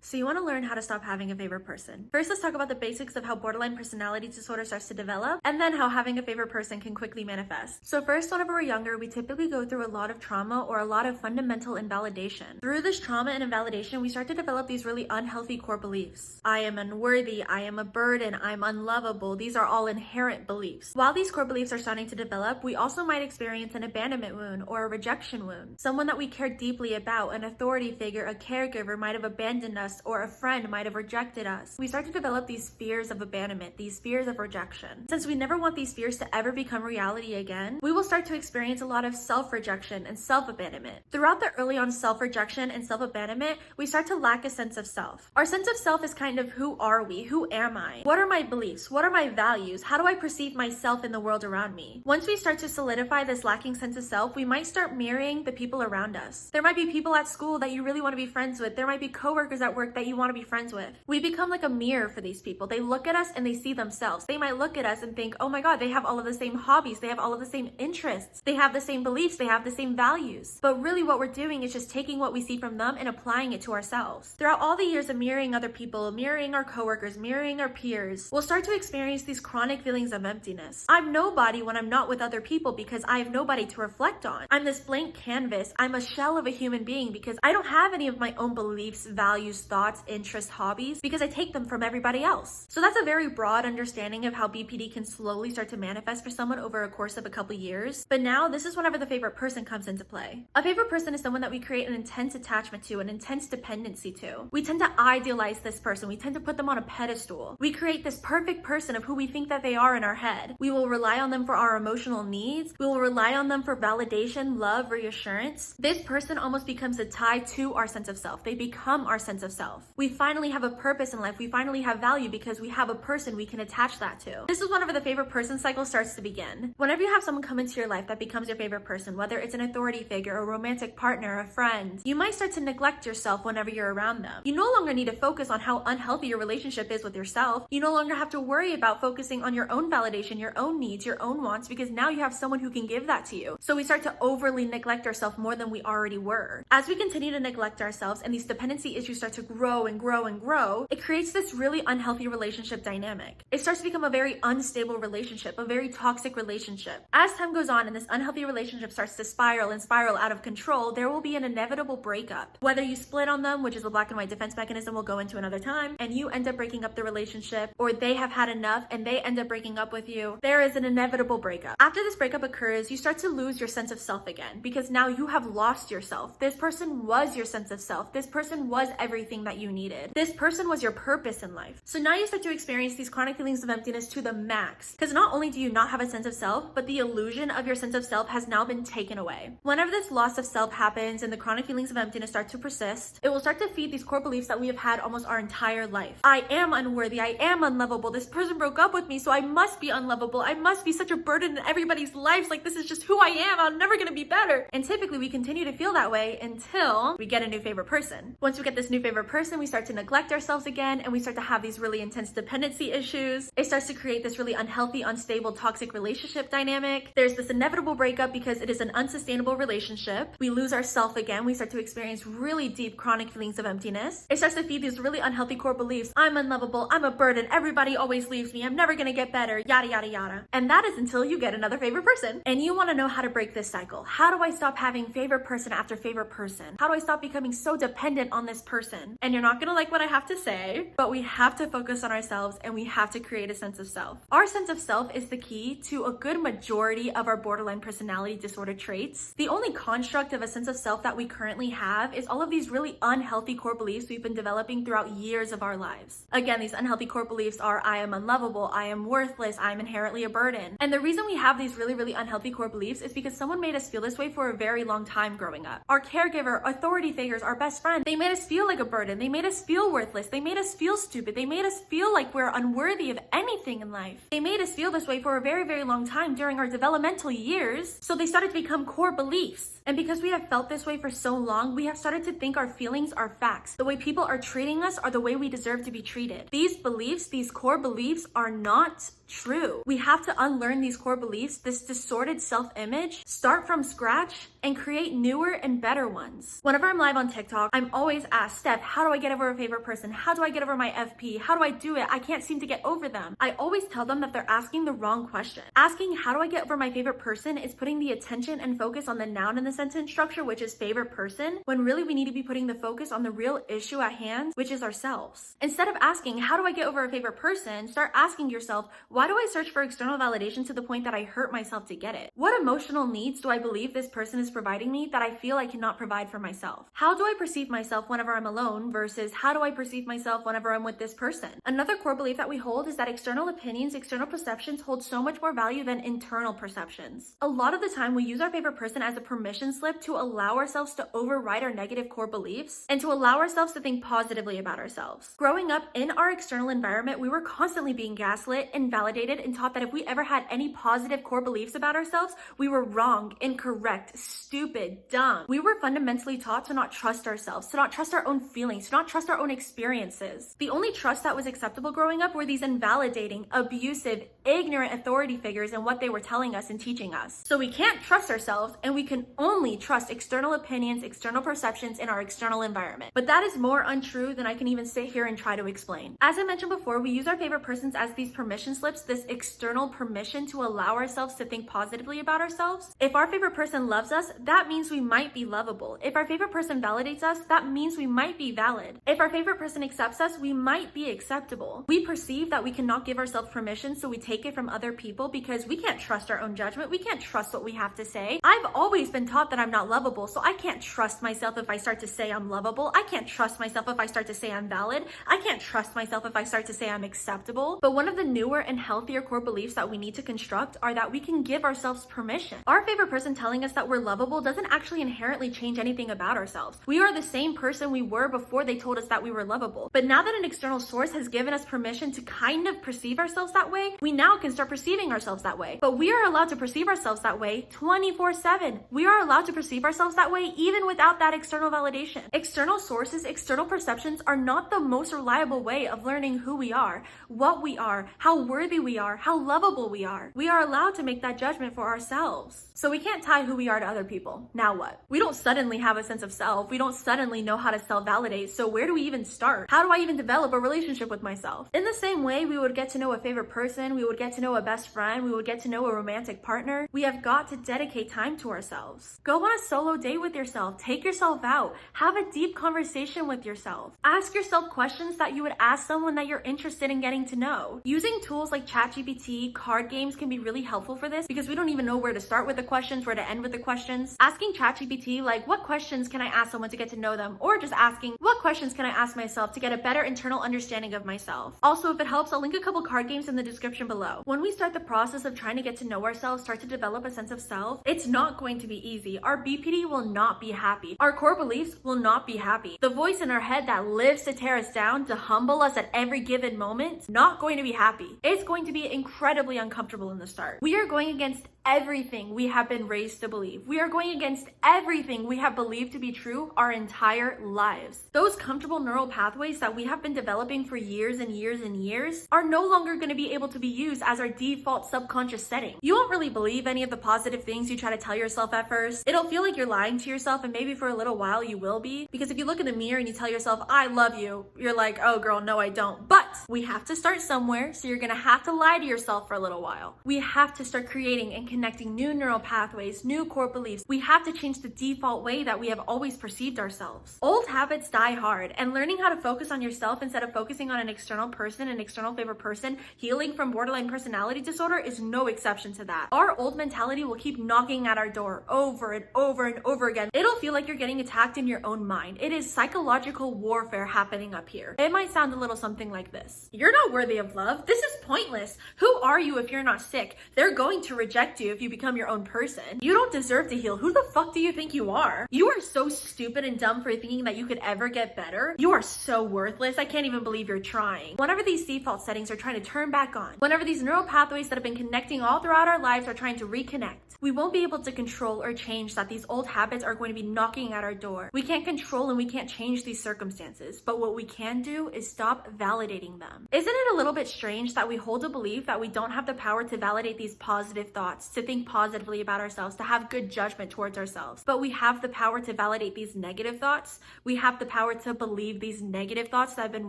So you want to learn how to stop having a favorite person. First, let's talk about the basics of how borderline personality disorder starts to develop, and then how having a favorite person can quickly manifest. So first, whenever we're younger, we typically go through a lot of trauma or a lot of fundamental invalidation. Through this trauma and invalidation, we start to develop these really unhealthy core beliefs. I am unworthy, I am a burden, I'm unlovable. These are all inherent beliefs. While these core beliefs are starting to develop, we also might experience an abandonment wound or a rejection wound. Someone that we care deeply about, an authority figure, a caregiver might have abandoned us, or a friend might have rejected us. We start to develop these fears of abandonment, these fears of rejection. Since we never want these fears to ever become reality again, we will start to experience a lot of self-rejection and self-abandonment. Throughout the early on self-rejection and self-abandonment, we start to lack a sense of self. Our sense of self is kind of, who are we? Who am I? What are my beliefs? What are my values? How do I perceive myself in the world around me? Once we start to solidify this lacking sense of self, we might start mirroring the people around us. There might be people at school that you really want to be friends with. There might be coworkers at work that you want to be friends with. We become like a mirror for these people. They look at us and they see themselves. They might look at us and think, oh my God, they have all of the same hobbies. They have all of the same interests. They have the same beliefs. They have the same values. But really what we're doing is just taking what we see from them and applying it to ourselves. Throughout all the years of mirroring other people, mirroring our coworkers, mirroring our peers, we'll start to experience these chronic feelings of emptiness. I'm nobody when I'm not with other people because I have nobody to reflect on. I'm this blank canvas. I'm a shell of a human being because I don't have any of my own beliefs, values, thoughts, interests, hobbies, because I take them from everybody else. So that's a very broad understanding of how BPD can slowly start to manifest for someone over a course of a couple years. But now this is whenever the favorite person comes into play. A favorite person is someone that we create an intense attachment to, an intense dependency to. We tend to idealize this person. We tend to put them on a pedestal. We create this perfect person of who we think that they are in our head. We will rely on them for our emotional needs. We will rely on them for validation, love, reassurance. This person almost becomes a tie to our sense of self. They become our sense of self. We finally have a purpose in life. We finally have value because we have a person we can attach that to. This is whenever the favorite person cycle starts to begin. Whenever you have someone come into your life that becomes your favorite person, whether it's an authority figure, a romantic partner, a friend, you might start to neglect yourself whenever you're around them. You no longer need to focus on how unhealthy your relationship is with yourself. You no longer have to worry about focusing on your own validation, your own needs, your own wants, because now you have someone who can give that to you. So we start to overly neglect ourselves more than we already were. As we continue to neglect ourselves and these dependency issues start to grow and grow and grow, it creates this really unhealthy relationship dynamic. It starts to become a very unstable relationship, a very toxic relationship. As time goes on and this unhealthy relationship starts to spiral and spiral out of control, there will be an inevitable breakup. Whether you split on them, which is a black and white defense mechanism we'll go into another time, and you end up breaking up the relationship, or they have had enough and they end up breaking up with you, there is an inevitable breakup. After this breakup occurs, you start to lose your sense of self again because now you have lost yourself. This person was your sense of self. This person was everything that you needed. This person was your purpose in life. So now you start to experience these chronic feelings of emptiness to the max because not only do you not have a sense of self, but the illusion of your sense of self has now been taken away. Whenever this loss of self happens and the chronic feelings of emptiness start to persist, it will start to feed these core beliefs that we have had almost our entire life. I am unworthy. I am unlovable. This person broke up with me, so I must be unlovable. I must be such a burden in everybody's lives. Like, this is just who I am. I'm never gonna be better. And typically we continue to feel that way until we get a new favorite person. Once we get this new favorite person, we start to neglect ourselves again and we start to have these really intense dependency issues. It starts to create this really unhealthy, unstable, toxic relationship dynamic. There's this inevitable breakup because it is an unsustainable relationship. We lose ourself again. We start to experience really deep chronic feelings of emptiness. It starts to feed these really unhealthy core beliefs. I'm unlovable. I'm a burden. Everybody always leaves me. I'm never gonna get better. Yada, yada, yada. And that is until you get another favorite person. And you wanna know how to break this cycle. How do I stop having favorite person after favorite person? How do I stop becoming so dependent on this person? And you're not gonna like what I have to say, but we have to focus on ourselves and we have to create a sense of self. Our sense of self is the key to a good majority of our borderline personality disorder traits. The only construct of a sense of self that we currently have is all of these really unhealthy core beliefs we've been developing throughout years of our lives. Again, these unhealthy core beliefs are I am unlovable, I am worthless, I am inherently a burden. And the reason we have these really unhealthy core beliefs is because someone made us feel this way for a very long time growing up. Our caregiver, authority figures, our best friend, they made us feel like a burden. They made us feel worthless. They made us feel stupid. They made us feel like we're unworthy of anything in life. They made us feel this way for a very long time during our developmental years. So they started to become core beliefs. And because we have felt this way for so long, we have started to think our feelings are facts. The way people are treating us are the way we deserve to be treated. These beliefs, these core beliefs are not true. We have to unlearn these core beliefs, this distorted self-image, start from scratch, and create newer and better ones. Whenever I'm live on TikTok, I'm always asked, Steph, how do I get over a favorite person? How do I get over my FP? How do I do it? I can't seem to get over them. I always tell them that they're asking the wrong question. Asking how do I get over my favorite person is putting the attention and focus on the noun in the sentence structure, which is favorite person, when really we need to be putting the focus on the real issue at hand, which is ourselves. Instead of asking how do I get over a favorite person, start asking yourself, why do I search for external validation to the point that I hurt myself to get it? What emotional needs do I believe this person is providing me that I feel I cannot provide for myself? How do I perceive myself whenever I'm alone versus how do I perceive myself whenever I'm with this person? Another core belief that we hold is that external opinions, external perceptions hold so much more value than internal perceptions. A lot of the time we use our favorite person as a permission slip to allow ourselves to override our negative core beliefs and to allow ourselves to think positively about ourselves. Growing up in our external environment, we were constantly being gaslit, invalidated, and taught that if we ever had any positive core beliefs about ourselves, we were wrong, incorrect, stupid, dumb. We were fundamentally taught to not trust ourselves, to not trust our own feelings, to not trust our own experiences. The only trust that was acceptable growing up were these invalidating, abusive, ignorant authority figures and what they were telling us and teaching us. So we can't trust ourselves, and we can only trust external opinions, external perceptions in our external environment. But that is more untrue than I can even sit here and try to explain. As I mentioned before, we use our favorite persons as these permission slips, this external permission to allow ourselves to think positively about ourselves. If our favorite person loves us, that means we might be lovable. If our favorite person validates us, that means we might be valid. If our favorite person accepts us, we might be acceptable. We perceive that we cannot give ourselves permission, so we take it from other people because we can't trust our own judgment. We can't trust what we have to say. I've always been taught that I'm not lovable, so I can't trust myself if I start to say I'm lovable. I can't trust myself if I start to say I'm valid. I can't trust myself if I start to say I'm acceptable. But one of the newer and healthier core beliefs that we need to construct are that we can give ourselves permission. Our favorite person telling us that we're lovable doesn't actually inherently change anything about ourselves. We are the same person we were before they told us that we were lovable. But now that an external source has given us permission to kind of perceive ourselves that way, we now can start perceiving ourselves that way. But we are allowed to perceive ourselves that way 24/7. We are allowed to perceive ourselves that way even without that external validation. External sources, external perceptions are not the most reliable way of learning who we are, what we are, how worthy we are, how lovable we are. We are allowed to make that judgment for ourselves. So we can't tie who we are to other people. Now what? We don't suddenly have a sense of self. We don't suddenly know how to self-validate. So where do we even start? How do I even develop a relationship with myself? In the same way we would get to know a favorite person, we would get to know a best friend, we would get to know a romantic partner, we have got to dedicate time to ourselves. Go on a solo date with yourself. Take yourself out. Have a deep conversation with yourself. Ask yourself questions that you would ask someone that you're interested in getting to know. Using tools like ChatGPT, card games can be really helpful for this because we don't even know where to start with the questions, where to end with the questions. Asking ChatGPT, like, what questions can I ask someone to get to know them? Or just asking, what questions can I ask myself to get a better internal understanding of myself? Also, if it helps, I'll link a couple card games in the description below. When we start the process of trying to get to know ourselves, start to develop a sense of self, it's not going to be easy. Our BPD will not be happy. Our core beliefs will not be happy. The voice in our head that lives to tear us down, to humble us at every given moment, not going to be happy. It's going to be incredibly uncomfortable in the start. We are going against everything we have been raised to believe. We are going against everything we have believed to be true our entire lives. Those comfortable neural pathways that we have been developing for years and years and years are no longer going to be able to be used as our default subconscious setting. You won't really believe any of the positive things you try to tell yourself at first. It'll feel like you're lying to yourself, and maybe for a little while you will be, because if you look in the mirror and you tell yourself, I love you, you're like, oh girl, no I don't. But we have to start somewhere, so you're gonna have to lie to yourself for a little while. We have to start creating and connecting new neural pathways, new core beliefs. We have to change the default way that we have always perceived ourselves. Old habits die hard, and learning how to focus on yourself instead of focusing on an external person, an external favorite person, healing from borderline personality disorder is no exception to that. Our old mentality will keep knocking at our door over and over and over again. It'll feel like you're getting attacked in your own mind. It is psychological warfare happening up here. It might sound a little something like this. You're not worthy of love. This is pointless. Who are you if you're not sick? They're going to reject you if you become your own person. You don't deserve to heal. Who the fuck do you think you are? You are so stupid and dumb for thinking that you could ever get better. You are so worthless. I can't even believe you're trying. Whenever these default settings are trying to turn back on, whenever these neural pathways that have been connecting all throughout our lives are trying to reconnect, we won't be able to control or change that. These old habits are going to be knocking at our door. We can't control and we can't change these circumstances, but what we can do is stop validating validating them. Isn't it a little bit strange that we hold a belief that we don't have the power to validate these positive thoughts, to think positively about ourselves, to have good judgment towards ourselves, but we have the power to validate these negative thoughts? We have the power to believe these negative thoughts that have been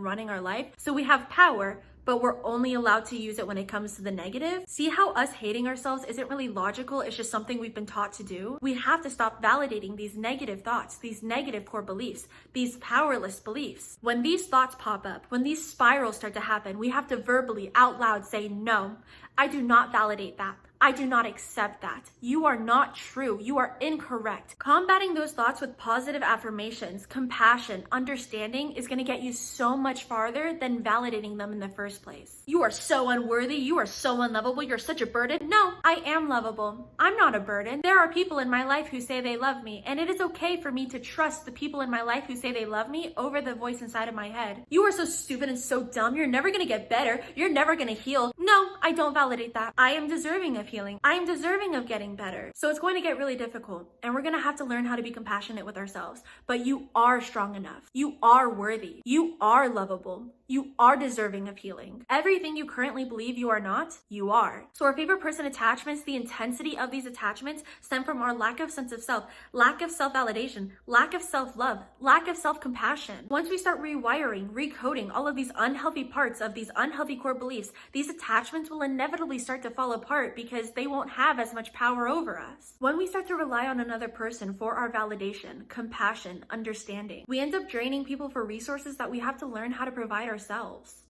running our life. So we have power, but we're only allowed to use it when it comes to the negative. See how us hating ourselves isn't really logical, it's just something we've been taught to do? We have to stop validating these negative thoughts, these negative core beliefs, these powerless beliefs. When these thoughts pop up, when these spirals start to happen, we have to verbally, out loud say, no, I do not validate that. I do not accept that. You are not true. You are incorrect. Combating those thoughts with positive affirmations, compassion, understanding is going to get you so much farther than validating them in the first place. You are so unworthy. You are so unlovable. You're such a burden. No, I am lovable. I'm not a burden. There are people in my life who say they love me, and it is okay for me to trust the people in my life who say they love me over the voice inside of my head. You are so stupid and so dumb. You're never going to get better. You're never going to heal. No, I don't validate that. I am deserving of healing. I am deserving of getting better. So it's going to get really difficult, and we're going to have to learn how to be compassionate with ourselves. But you are strong enough. You are worthy. You are lovable. You are deserving of healing. Everything you currently believe you are not, you are. So our favorite person attachments, the intensity of these attachments stem from our lack of sense of self, lack of self-validation, lack of self-love, lack of self-compassion. Once we start rewiring, recoding all of these unhealthy parts of these unhealthy core beliefs, these attachments will inevitably start to fall apart because they won't have as much power over us. When we start to rely on another person for our validation, compassion, understanding, we end up draining people for resources that we have to learn how to provide ourselves.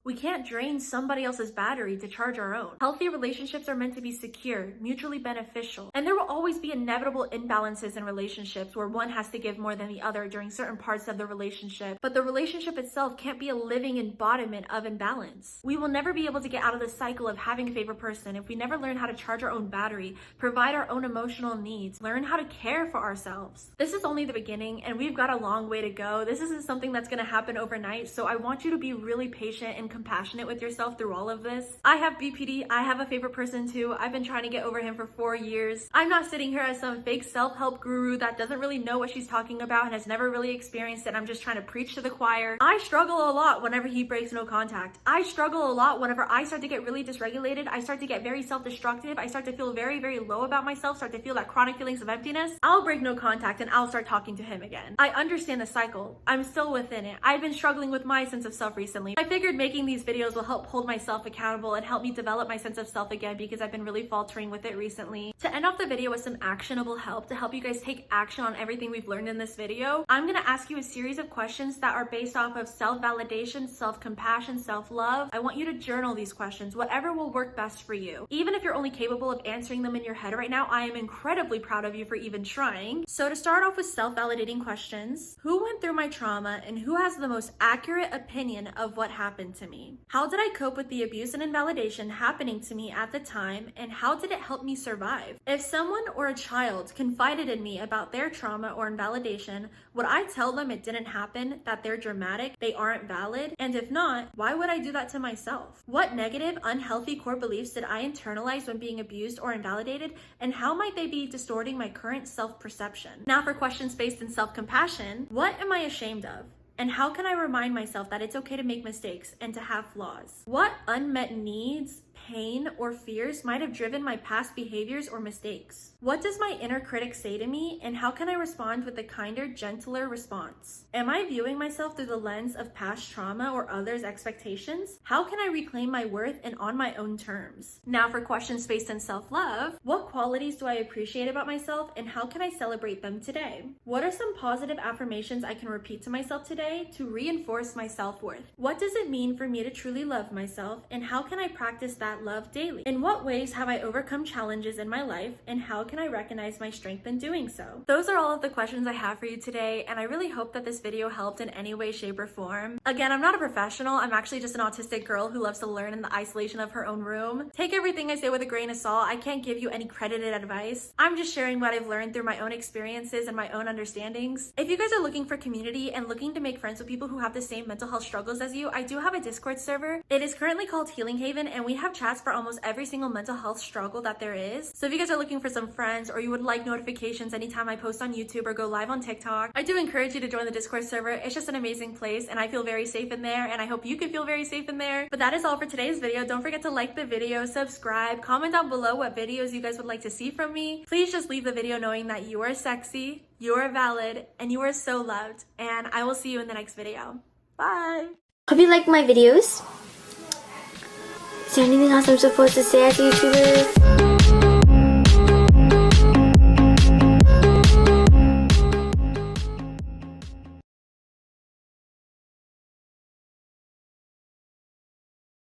We can't drain somebody else's battery to charge our own. Healthy relationships are meant to be secure, mutually beneficial, and there will always be inevitable imbalances in relationships where one has to give more than the other during certain parts of the relationship, but the relationship itself can't be a living embodiment of imbalance. We will never be able to get out of the cycle of having a favorite person if we never learn how to charge our own battery, provide our own emotional needs, learn how to care for ourselves. This is only the beginning, and we've got a long way to go. This isn't something that's going to happen overnight, so I want you to be really patient and compassionate with yourself through all of this. I have BPD. I have a favorite person too. I've been trying to get over him for 4 years. I'm not sitting here as some fake self-help guru that doesn't really know what she's talking about and has never really experienced it. I'm just trying to preach to the choir. I struggle a lot whenever he breaks no contact. I struggle a lot whenever I start to get really dysregulated. I start to get very self-destructive. I start to feel very, very low about myself, start to feel that chronic feelings of emptiness. I'll break no contact and I'll start talking to him again. I understand the cycle. I'm still within it. I've been struggling with my sense of self recently. I figured making these videos will help hold myself accountable and help me develop my sense of self again because I've been really faltering with it recently. To end off the video with some actionable help to help you guys take action on everything we've learned in this video, I'm going to ask you a series of questions that are based off of self-validation, self-compassion, self-love. I want you to journal these questions, whatever will work best for you. Even if you're only capable of answering them in your head right now, I am incredibly proud of you for even trying. So to start off with self-validating questions, who went through my trauma and who has the most accurate opinion of what happened to me? How did I cope with the abuse and invalidation happening to me at the time, and how did it help me survive? If someone or a child confided in me about their trauma or invalidation, would I tell them it didn't happen, that they're dramatic, they aren't valid? And if not, why would I do that to myself? What negative, unhealthy core beliefs did I internalize when being abused or invalidated, and how might they be distorting my current self-perception? Now for questions based in self-compassion, what am I ashamed of? And how can I remind myself that it's okay to make mistakes and to have flaws? What unmet needs, pain, or fears might have driven my past behaviors or mistakes? What does my inner critic say to me, and how can I respond with a kinder, gentler response? Am I viewing myself through the lens of past trauma or others' expectations? How can I reclaim my worth and on my own terms? Now for questions based in self-love, what qualities do I appreciate about myself, and how can I celebrate them today? What are some positive affirmations I can repeat to myself today to reinforce my self-worth? What does it mean for me to truly love myself, and how can I practice that love daily? In what ways have I overcome challenges in my life, and how can I recognize my strength in doing so? Those are all of the questions I have for you today, and I really hope that this video helped in any way, shape, or form. Again, I'm not a professional. I'm actually just an autistic girl who loves to learn in the isolation of her own room. Take everything I say with a grain of salt. I can't give you any credited advice. I'm just sharing what I've learned through my own experiences and my own understandings. If you guys are looking for community and looking to make friends with people who have the same mental health struggles as you, I do have a Discord server. It is currently called Healing Haven, and we have chats for almost every single mental health struggle that there is. So if you guys are looking for some friends or you would like notifications anytime I post on YouTube or go live on TikTok, I do encourage you to join the Discord server. It's just an amazing place and I feel very safe in there, and I hope you can feel very safe in there. But that is all for today's video. Don't forget to like the video, subscribe, comment down below what videos you guys would like to see from me. Please just leave the video knowing that you are sexy, you are valid, and you are so loved. And I will see you in the next video. Bye! Hope you like my videos. Is there anything else I'm supposed to say as a YouTuber?